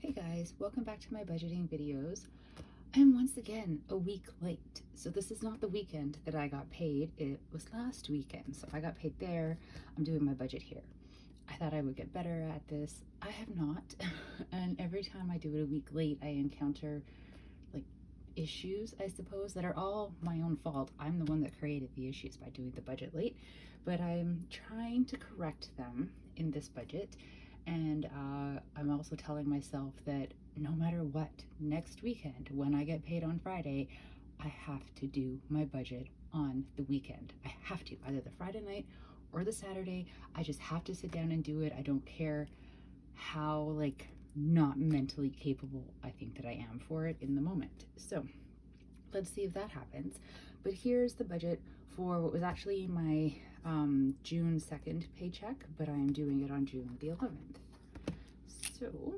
Hey guys, welcome back to my budgeting videos. I'm once again a week late. So this is not the weekend that I got paid. It was last weekend. So I got paid there. I'm doing my budget here. I thought I would get better at this. I have not. And every time I do it a week late, I encounter like issues, I suppose, that are all my own fault. I'm the one that created the issues by doing the budget late, but I'm trying to correct them in this budget. And I'm also telling myself that no matter what, next weekend, when I get paid on Friday, I have to do my budget on the weekend. I have to, either the Friday night or the Saturday. I just have to sit down and do it. I don't care how not mentally capable I think that I am for it in the moment. So let's see if that happens. But here's the budget for what was actually my June 2nd paycheck, but I am doing it on June the 11th. So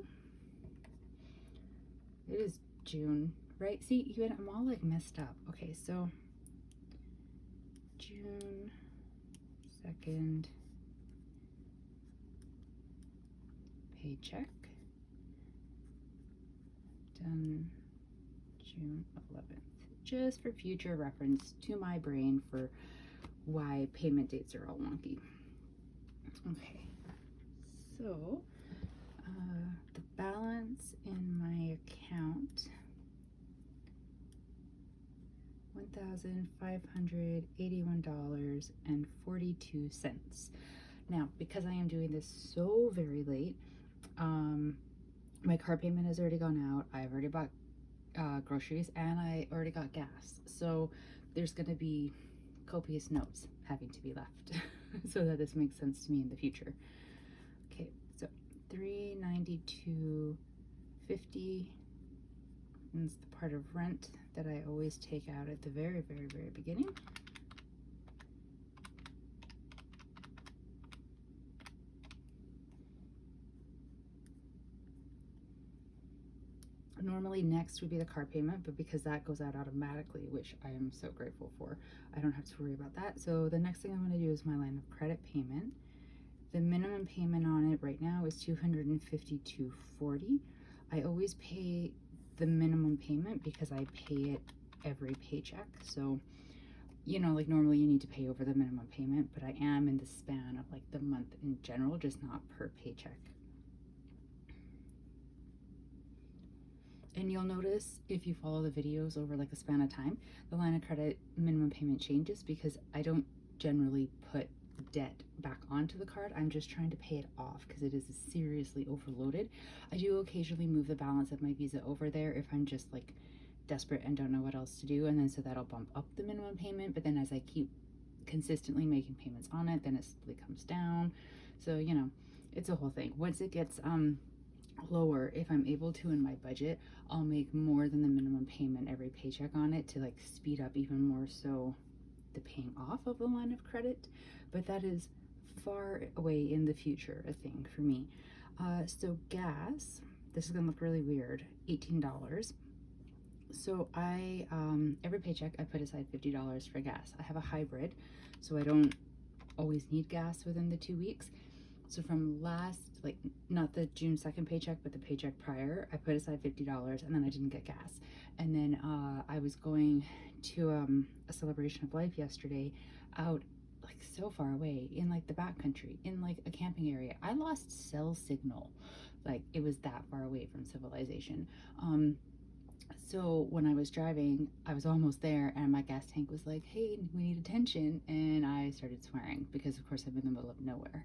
it is June, right? See, even I'm all like messed up. Okay, so June 2nd paycheck done June 11th, just for future reference to my brain for why payment dates are all wonky. Okay, so the balance in my account, $1,581.42. Now, because I am doing this so very late, my car payment has already gone out. I've already bought groceries, and I already got gas. So there's going to be copious notes having to be left so that this makes sense to me in the future. Okay, so $392.50 is the part of rent that I always take out at the very beginning. Normally next would be the car payment, but because that goes out automatically, which I am so grateful for, I don't have to worry about that. So the next thing I'm going to do is my line of credit payment. The minimum payment on it right now is $252.40. I always pay the minimum payment because I pay it every paycheck. So, you know, like normally you need to pay over the minimum payment, but I am in the span of like the month in general, just not per paycheck. And you'll notice if you follow the videos over like a span of time, the line of credit minimum payment changes because I don't generally put debt back onto the card. I'm just trying to pay it off because it is seriously overloaded. I do occasionally move the balance of my Visa over there if I'm just like desperate and don't know what else to do, and then so that'll bump up the minimum payment, but then as I keep consistently making payments on it, then it slowly comes down. So, you know, it's a whole thing. Once it gets lower, if I'm able to in my budget, I'll make more than the minimum payment every paycheck on it to like speed up even more so the paying off of the line of credit, but that is far away in the future a thing for me. So gas, this is gonna look really weird, $18. So I every paycheck I put aside $50 for gas. I have a hybrid, so I don't always need gas within the 2 weeks. So from last, like not the June 2nd paycheck, but the paycheck prior, I put aside $50 and then I didn't get gas. And then I was going to a celebration of life yesterday out like so far away in like the backcountry, in like a camping area. I lost cell signal. Like it was that far away from civilization. So when I was driving, I was almost there and my gas tank was like, hey, we need attention. And I started swearing because of course I'm in the middle of nowhere.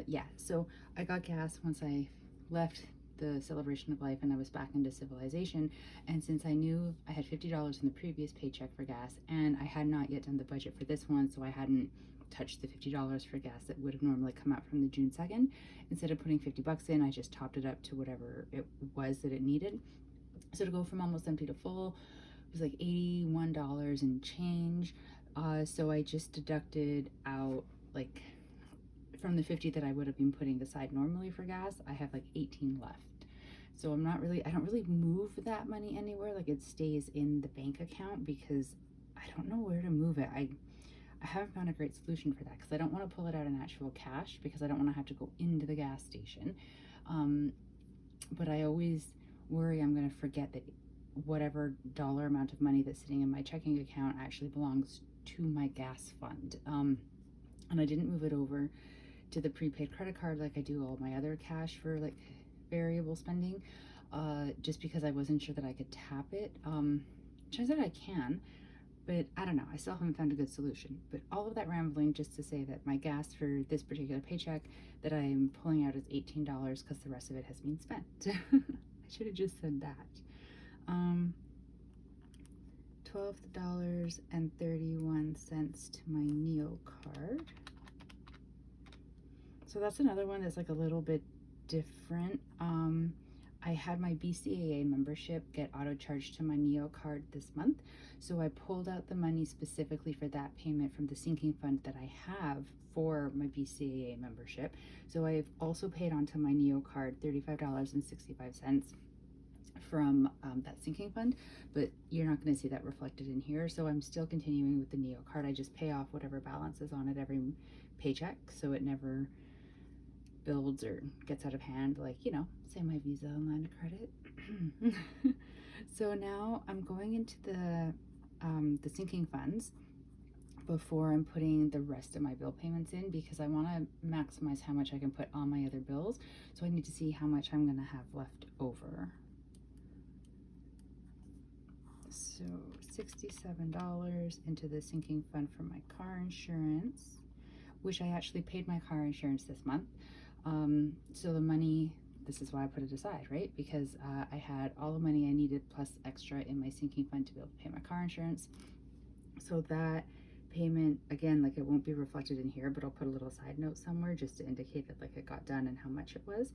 Yeah, so I got gas once I left the celebration of life and I was back into civilization. And since I knew I had $50 in the previous paycheck for gas and I had not yet done the budget for this one, so I hadn't touched the $50 for gas that would have normally come out from the June 2nd. Instead of putting 50 bucks in, I just topped it up to whatever it was that it needed. So to go from almost empty to full, it was like $81 and change. So I just deducted out like from the 50 that I would have been putting aside normally for gas, I have like 18 left. So I don't really move that money anywhere. Like it stays in the bank account because I don't know where to move it. I haven't found a great solution for that because I don't want to pull it out in actual cash because I don't want to have to go into the gas station. but I always worry I'm going to forget that whatever dollar amount of money that's sitting in my checking account actually belongs to my gas fund. And I didn't move it over to the prepaid credit card like I do all my other cash for like variable spending, just because I wasn't sure that I could tap it. Turns out I can, but I don't know. I still haven't found a good solution. But all of that rambling just to say that my gas for this particular paycheck that I'm pulling out is $18 because the rest of it has been spent. I should have just said that. $12.31 to my Neo card. So that's another one that's like a little bit different. I had my BCAA membership get auto charged to my Neo card this month, so I pulled out the money specifically for that payment from the sinking fund that I have for my BCAA membership. So I've also paid onto my Neo card $35.65 from that sinking fund, but you're not going to see that reflected in here. So I'm still continuing with the Neo card. I just pay off whatever balance is on it every paycheck, so it never builds or gets out of hand, like, you know, say my Visa and line of credit. So now I'm going into the sinking funds before I'm putting the rest of my bill payments in, because I want to maximize how much I can put on my other bills. So I need to see how much I'm going to have left over. So $67 into the sinking fund for my car insurance, which I actually paid my car insurance this month. So the money, this is why I put it aside, right? Because I had all the money I needed plus extra in my sinking fund to be able to pay my car insurance. So that payment, again, like it won't be reflected in here, but I'll put a little side note somewhere just to indicate that like it got done and how much it was.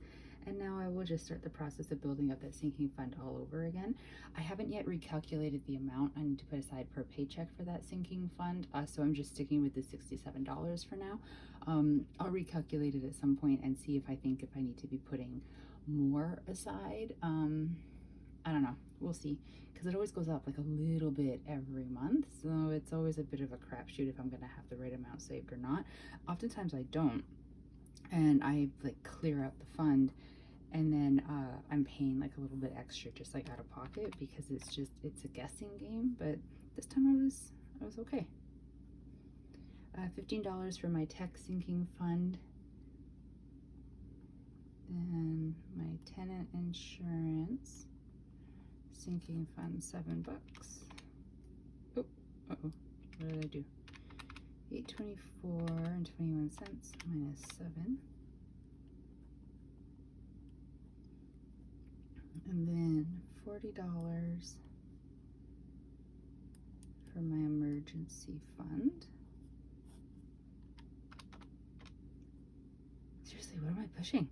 And now I will just start the process of building up that sinking fund all over again. I haven't yet recalculated the amount I need to put aside per paycheck for that sinking fund, so I'm just sticking with the $67 for now. I'll recalculate it at some point and see if I need to be putting more aside. I don't know, we'll see, because it always goes up like a little bit every month, so it's always a bit of a crapshoot if I'm gonna have the right amount saved or not. Oftentimes I don't, and I like clear out the fund, and then I'm paying like a little bit extra just like out of pocket, because it's a guessing game. But this time I was okay. $15 for my tech sinking fund, then my tenant insurance sinking fund, $7. Oh, uh-oh, what did I do? $8.24.21 minus 7. And then $40 for my emergency fund. Seriously, what am I pushing?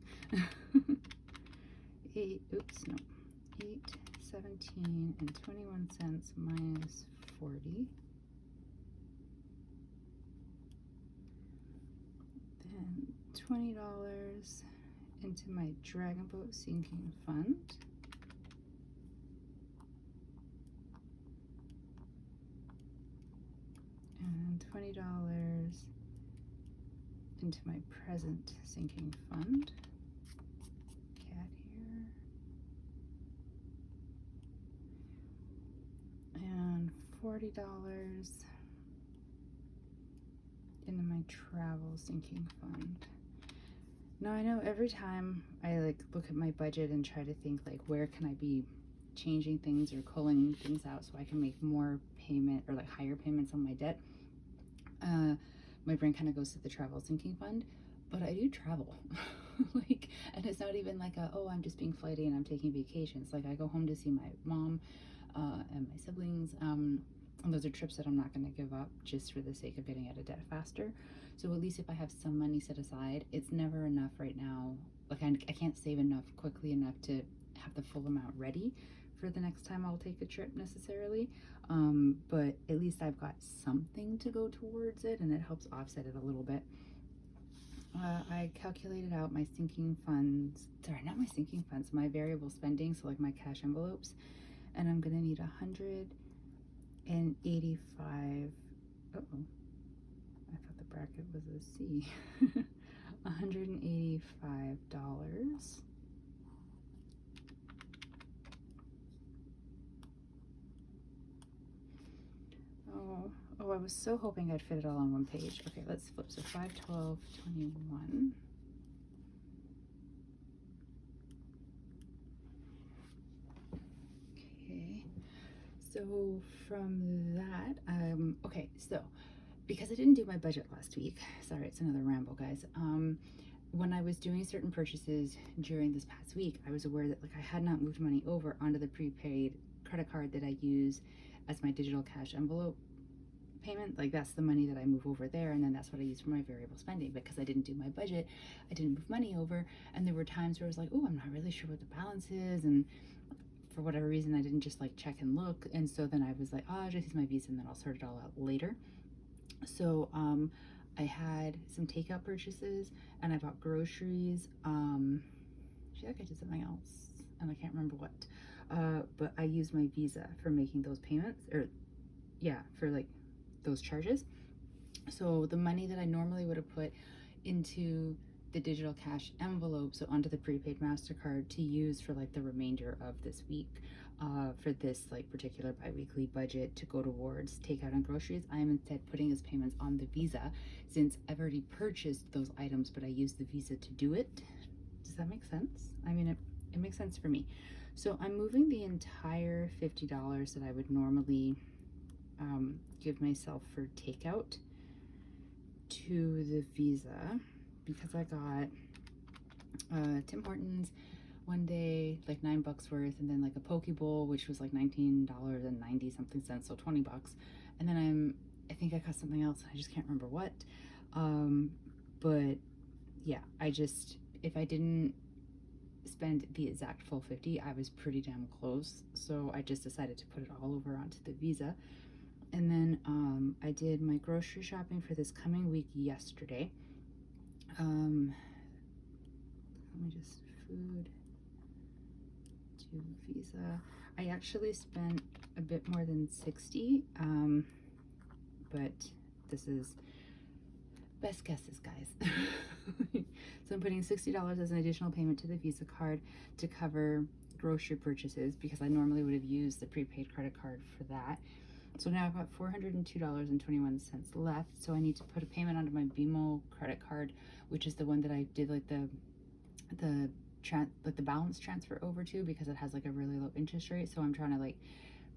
8.17.21 minus 40. Then $20 into my Dragon Boat sinking fund. And $20 into my present sinking fund. Cat here. And $40 into my travel sinking fund. Now I know every time I like look at my budget and try to think like where can I be changing things or culling things out so I can make more payment or like higher payments on my debt, my brain kind of goes to the travel sinking fund. But I do travel. Like, and it's not even like oh, I'm just being flighty and I'm taking vacations. Like I go home to see my mom and my siblings, and those are trips that I'm not going to give up just for the sake of getting out of debt faster. So at least if I have some money set aside, it's never enough right now. Like I can't save enough quickly enough to have the full amount ready for the next time I'll take a trip necessarily. But at least I've got something to go towards it, and it helps offset it a little bit. I calculated out my sinking funds, sorry, not my sinking funds, my variable spending, so like my cash envelopes, and I'm gonna need 185, uh-oh, I thought the bracket was a C, $185 was so hoping I'd fit it all on one page. Okay, let's flip. So 5/12/21. Okay, so from that, okay, so because I didn't do my budget last week, sorry, it's another ramble, guys. When I was doing certain purchases during this past week, I was aware that like I had not moved money over onto the prepaid credit card that I use as my digital cash envelope payment. Like that's the money that I move over there, and then that's what I use for my variable spending. Because I didn't do my budget, I didn't move money over, and there were times where I was like, oh, I'm not really sure what the balance is, and for whatever reason I didn't just like check and look, and so then I was like, oh, I'll just use my Visa and then I'll sort it all out later. So I had some takeout purchases and I bought groceries. I feel like I did something else and I can't remember what. But I used my Visa for making those payments, or yeah, for like those charges. So the money that I normally would have put into the digital cash envelope, so onto the prepaid MasterCard to use for like the remainder of this week, for this like particular bi-weekly budget to go towards takeout and groceries, I am instead putting as payments on the Visa, since I've already purchased those items but I used the Visa to do it. Does that make sense? I mean, it makes sense for me. So I'm moving the entire $50 that I would normally give myself for takeout to the Visa, because I got Tim Hortons one day, like $9 worth, and then like a poke bowl, which was like $19.90 something cents, so 20 bucks. And then I think I got something else, I just can't remember what. But yeah, if I didn't spend the exact full 50, I was pretty damn close. So I just decided to put it all over onto the Visa. And then I did my grocery shopping for this coming week yesterday. Let me just food to Visa. I actually spent a bit more than 60, but this is best guesses, guys. So I'm putting $60 as an additional payment to the Visa card to cover grocery purchases, because I normally would have used the prepaid credit card for that. So now I've got $402.21 left. So I need to put a payment onto my BMO credit card, which is the one that I did like the balance transfer over to, because it has like a really low interest rate. So I'm trying to like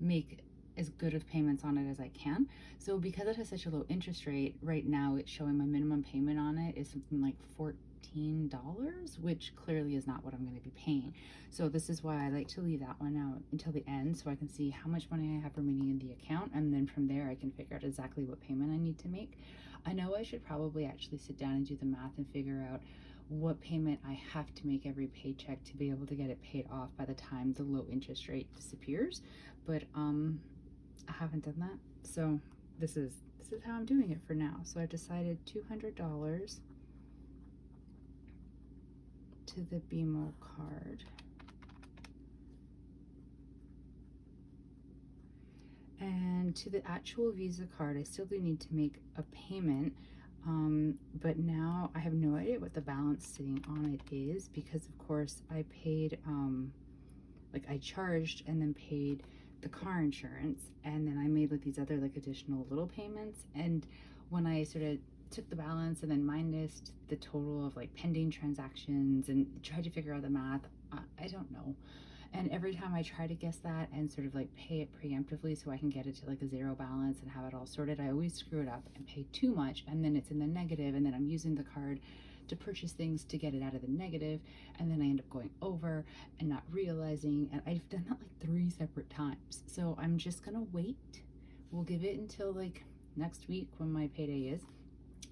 make as good of payments on it as I can. So because it has such a low interest rate, right now it's showing my minimum payment on it is something like $14, which clearly is not what I'm going to be paying. So this is why I like to leave that one out until the end, so I can see how much money I have remaining in the account, and then from there I can figure out exactly what payment I need to make. I know I should probably actually sit down and do the math and figure out what payment I have to make every paycheck to be able to get it paid off by the time the low interest rate disappears, but I haven't done that. So this is how I'm doing it for now. So I've decided $200 to the BMO card. And to the actual Visa card, I still do need to make a payment, but now I have no idea what the balance sitting on it is, because of course I paid, like I charged and then paid the car insurance, and then I made like these other like additional little payments, and when I sort of took the balance and then minused the total of like pending transactions and tried to figure out the math, I don't know. And every time I try to guess that and sort of like pay it preemptively so I can get it to like a zero balance and have it all sorted, I always screw it up and pay too much, and then it's in the negative, and then I'm using the card to purchase things to get it out of the negative, and then I end up going over and not realizing, and I've done that like 3 separate times. So I'm just gonna wait. We'll give it until like next week when my payday is,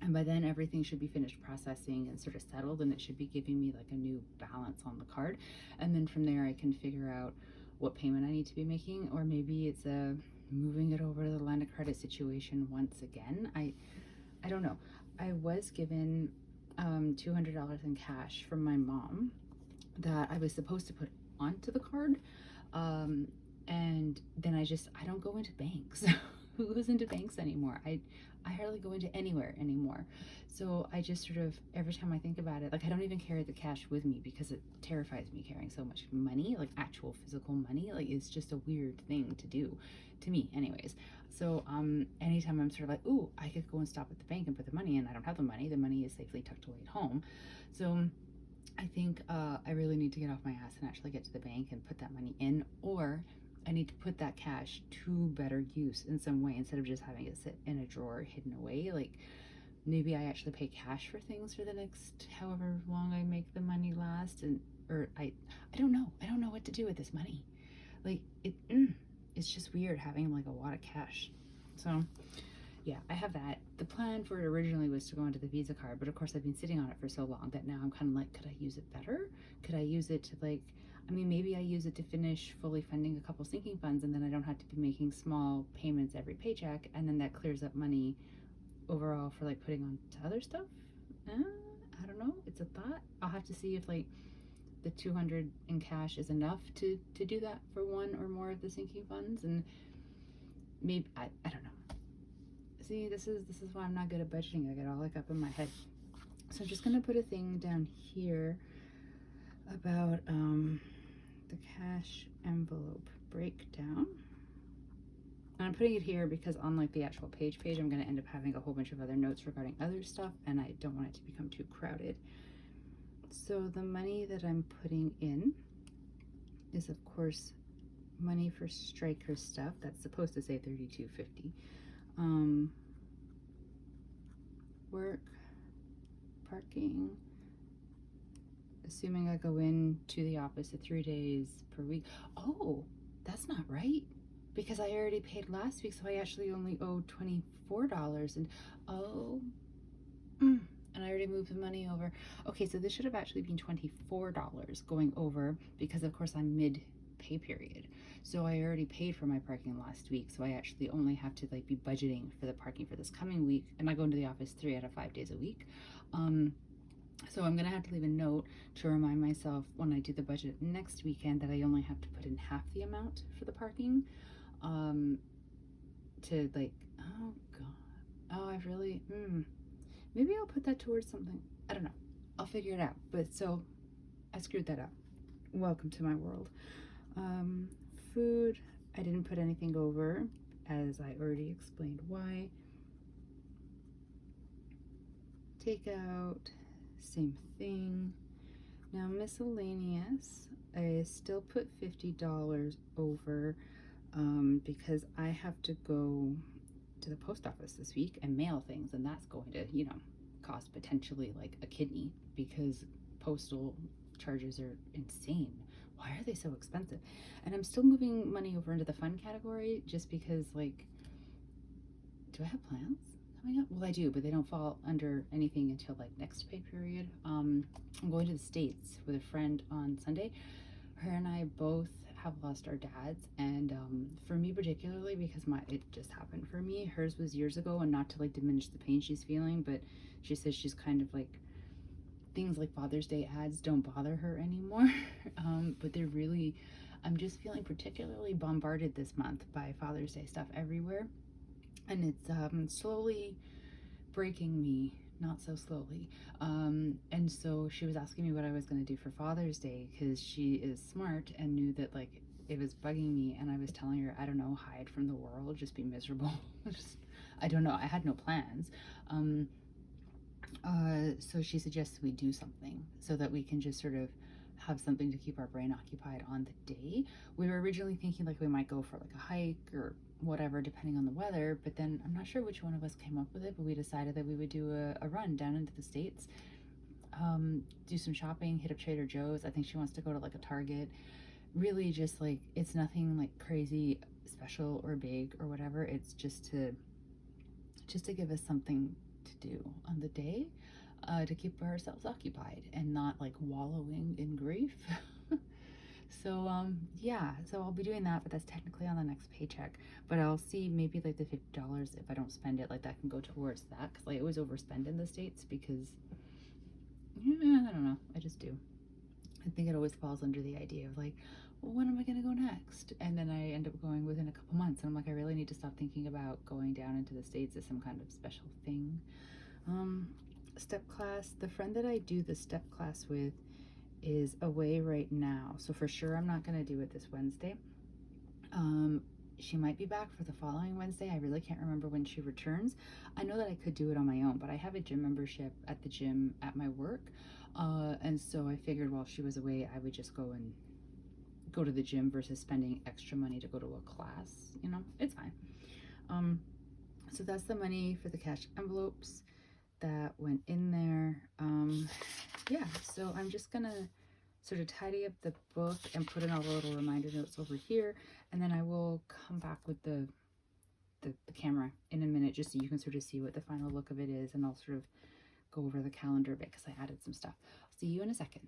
and by then everything should be finished processing and sort of settled, and it should be giving me like a new balance on the card, and then from there I can figure out what payment I need to be making, or maybe it's a moving it over to the line of credit situation once again. I don't know. I was given $200 in cash from my mom that I was supposed to put onto the card, and then I don't go into banks. Who goes into banks anymore? I hardly go into anywhere anymore. So I just sort of, every time I think about it, like I don't even carry the cash with me because it terrifies me carrying so much money, like actual physical money. Like it's just a weird thing to do to me anyways. So anytime I'm sort of like, ooh, I could go and stop at the bank and put the money in, I don't have the money. The money is safely tucked away at home. So I think I really need to get off my ass and actually get to the bank and put that money in, or I need to put that cash to better use in some way instead of just having it sit in a drawer hidden away. Like maybe I actually pay cash for things for the next however long I make the money last, and or I don't know. I don't know what to do with this money. Like it's just weird having like a lot of cash. So yeah, I have that. The plan for it originally was to go into the Visa card, but of course I've been sitting on it for so long that now I'm kind of like, could I use it better? Could I use it to like, I mean, maybe I use it to finish fully funding a couple sinking funds, and then I don't have to be making small payments every paycheck, and then that clears up money overall for like putting on to other stuff. I don't know. It's a thought. I'll have to see if like the 200 in cash is enough to do that for one or more of the sinking funds, and maybe I don't know. See, this is why I'm not good at budgeting. I get all like up in my head. So I'm just gonna put a thing down here about the cash envelope breakdown. And I'm putting it here because on like the actual page, I'm gonna end up having a whole bunch of other notes regarding other stuff, and I don't want it to become too crowded. So the money that I'm putting in is of course money for striker stuff. That's supposed to say $32.50. Work, parking, assuming I go in to the office at 3 days per week. Oh, that's not right, because I already paid last week, so I actually only owe $24, and and I already moved the money over. Okay, so this should have actually been $24 going over, because of course I'm mid pay period. So I already paid for my parking last week, so I actually only have to like be budgeting for the parking for this coming week, and I go into the office 3 out of 5 days a week. So I'm gonna have to leave a note to remind myself when I do the budget next weekend that I only have to put in half the amount for the parking. To like, oh god, oh I've really maybe I'll put that towards something. I don't know, I'll figure it out. But so I screwed that up. Welcome to my world. Food, I didn't put anything over, as I already explained why. Takeout, same thing. Now miscellaneous, I still put $50 over because I have to go to the post office this week and mail things, and that's going to, you know, cost potentially like a kidney, because postal charges are insane. Why are they so expensive? And I'm still moving money over into the fun category just because, like, do I have plans coming up? Well, I do, but they don't fall under anything until like next pay period. I'm going to the States with a friend on Sunday. Her and I both have lost our dads, and for me particularly, because it just happened for me. Hers was years ago, and not to like diminish the pain she's feeling, but she says she's kind of like, things like Father's Day ads don't bother her anymore. But they're really, I'm just feeling particularly bombarded this month by Father's Day stuff everywhere, and it's slowly breaking me, not so slowly. And so she was asking me what I was going to do for Father's Day, because she is smart and knew that like it was bugging me, and I was telling her, I don't know, hide from the world, just be miserable. I don't know, I had no plans. So she suggests we do something so that we can just sort of have something to keep our brain occupied on the day. We were originally thinking like we might go for like a hike or whatever, depending on the weather, but then I'm not sure which one of us came up with it, but we decided that we would do a run down into the States, do some shopping, hit up Trader Joe's. I think she wants to go to like a Target. Really just like, it's nothing like crazy special or big or whatever. It's just to give us something to do on the day, to keep ourselves occupied and not like wallowing in grief. So yeah, so I'll be doing that, but that's technically on the next paycheck. But I'll see, maybe like the $50, if I don't spend it, like that can go towards that, because I always overspend in the States, because yeah, I don't know, I just do. I think it always falls under the idea of like, well, when am I going to go next? And then I end up going within a couple months. And I'm like, I really need to stop thinking about going down into the States as some kind of special thing. Um, Step class, the friend that I do the step class with is away right now. So for sure, I'm not going to do it this Wednesday. She might be back for the following Wednesday. I really can't remember when she returns. I know that I could do it on my own, but I have a gym membership at the gym at my work. And so I figured while she was away, I would just go to the gym versus spending extra money to go to a class. You know, it's fine. So that's the money for the cash envelopes that went in there. Yeah, so I'm just gonna sort of tidy up the book and put in all the little reminder notes over here, and then I will come back with the camera in a minute just so you can sort of see what the final look of it is, and I'll sort of go over the calendar a bit because I added some stuff. I'll see you in a second.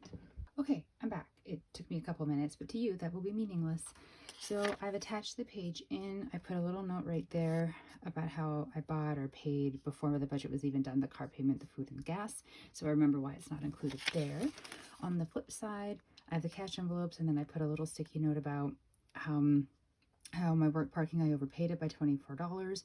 Okay, I'm back. It took me a couple minutes, but to you that will be meaningless. So I've attached the page in. I put a little note right there about how I bought or paid before the budget was even done, the car payment, the food, and the gas. So I remember why it's not included there. On the flip side, I have the cash envelopes, and then I put a little sticky note about how my work parking, I overpaid it by $24.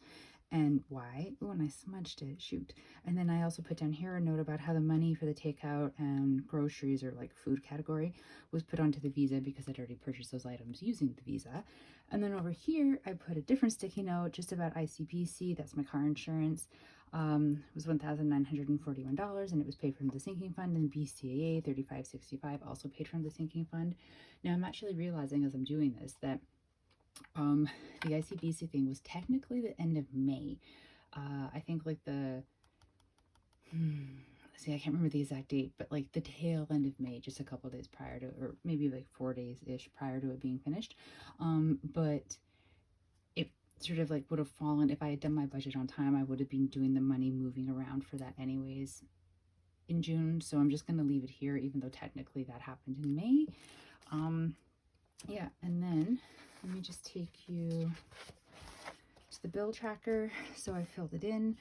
And why? Oh, and I smudged it, shoot. And then I also put down here a note about how the money for the takeout and groceries, or like food category, was put onto the Visa because I'd already purchased those items using the Visa. And then over here, I put a different sticky note just about ICBC, that's my car insurance. It was $1,941, and it was paid from the sinking fund, and BCAA 3565 also paid from the sinking fund. Now I'm actually realizing as I'm doing this that the ICBC thing was technically the end of May. I think like see, I can't remember the exact date, but like the tail end of May, just a couple days prior to, or maybe like 4 days-ish prior to it being finished. But it sort of like would have fallen, if I had done my budget on time, I would have been doing the money moving around for that anyways in June. So I'm just going to leave it here, even though technically that happened in May. Yeah, and then let me just take you to the bill tracker. So I filled it in.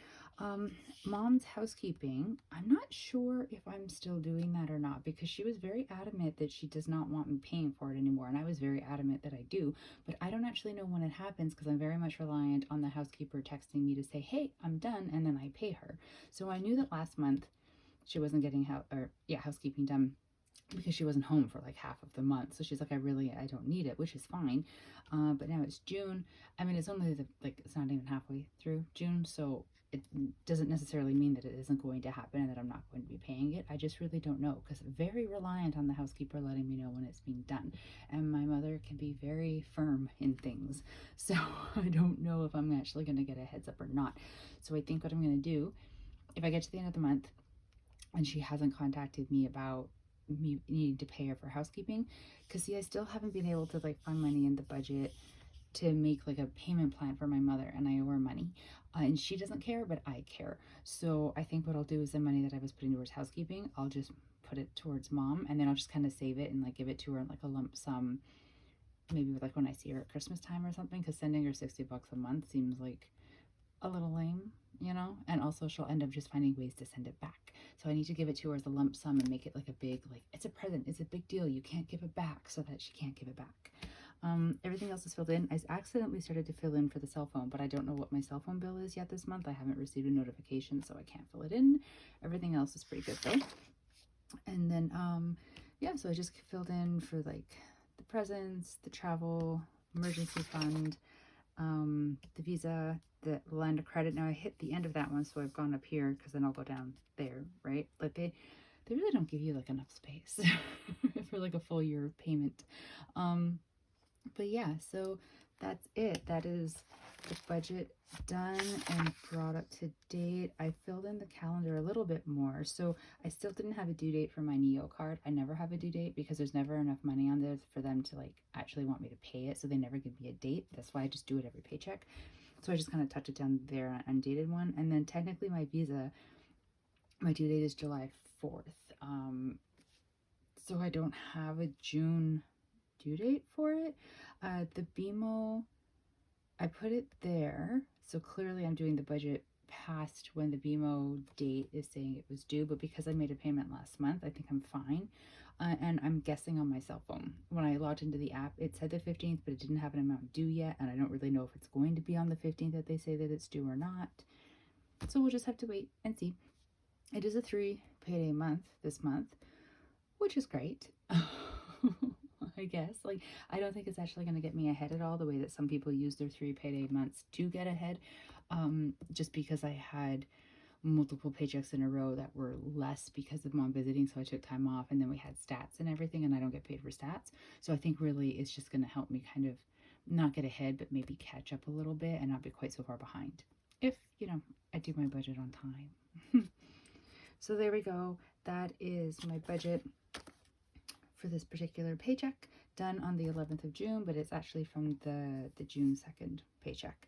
Mom's housekeeping, I'm not sure if I'm still doing that or not, because she was very adamant that she does not want me paying for it anymore, and I was very adamant that I do, but I don't actually know when it happens because I'm very much reliant on the housekeeper texting me to say, hey, I'm done, and then I pay her. So I knew that last month she wasn't getting housekeeping done because she wasn't home for like half of the month. So she's like, I don't need it, which is fine. But now it's June. I mean, it's only it's not even halfway through June. So it doesn't necessarily mean that it isn't going to happen and that I'm not going to be paying it. I just really don't know, because I'm very reliant on the housekeeper letting me know when it's being done. And my mother can be very firm in things. So I don't know if I'm actually going to get a heads up or not. So I think what I'm going to do, if I get to the end of the month and she hasn't contacted me about me needing to pay her for housekeeping, because see, I still haven't been able to like find money in the budget to make like a payment plan for my mother, and I owe her money, and she doesn't care, but I care. So I think what I'll do is the money that I was putting towards housekeeping, I'll just put it towards mom, and then I'll just kind of save it and like give it to her in like a lump sum, maybe like when I see her at Christmas time or something, because sending her $60 a month seems like a little lame, you know, and also she'll end up just finding ways to send it back. So I need to give it to her as a lump sum and make it like a big, like, it's a present, it's a big deal, you can't give it back, so that she can't give it back. Everything else is filled in. I accidentally started to fill in for the cell phone, but I don't know what my cell phone bill is yet this month. I haven't received a notification, so I can't fill it in. Everything else is pretty good though. And then yeah, so I just filled in for like the presents, the travel, emergency fund, the Visa, the line of credit. Now I hit the end of that one, so I've gone up here because then I'll go down there, right? Like they really don't give you like enough space for like a full year of payment. But yeah, so that's it. That is the budget done and brought up to date. I filled in the calendar a little bit more. So I still didn't have a due date for my Neo card. I never have a due date because there's never enough money on there for them to like actually want me to pay it. So they never give me a date. That's why I just do it every paycheck. So I just kind of tucked it down there on undated one. And then technically my Visa, my due date is July 4th. So I don't have a June due date for it. The BMO, I put it there, so clearly I'm doing the budget past when the BMO date is saying it was due, but because I made a payment last month, I think I'm fine. and I'm guessing on my cell phone. When I logged into the app, it said the 15th, but it didn't have an amount due yet, and I don't really know if it's going to be on the 15th that they say that it's due or not. So we'll just have to wait and see. It is a 3 payday month this month, which is great. I guess. Like, I don't think it's actually going to get me ahead at all the way that some people use their 3 payday months to get ahead. Just because I had multiple paychecks in a row that were less because of mom visiting, so I took time off, and then we had stats and everything, and I don't get paid for stats. So I think really it's just going to help me kind of not get ahead, but maybe catch up a little bit and not be quite so far behind if, you know, I do my budget on time. So there we go. That is my budget for this particular paycheck, done on the 11th of June, but it's actually from the June 2nd paycheck.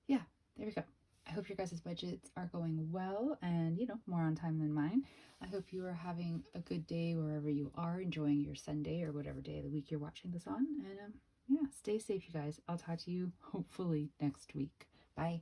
Yeah, there we go. I hope your guys' budgets are going well and, you know, more on time than mine. I hope you are having a good day wherever you are, enjoying your Sunday or whatever day of the week you're watching this on. And yeah, stay safe, you guys. I'll talk to you hopefully next week. Bye.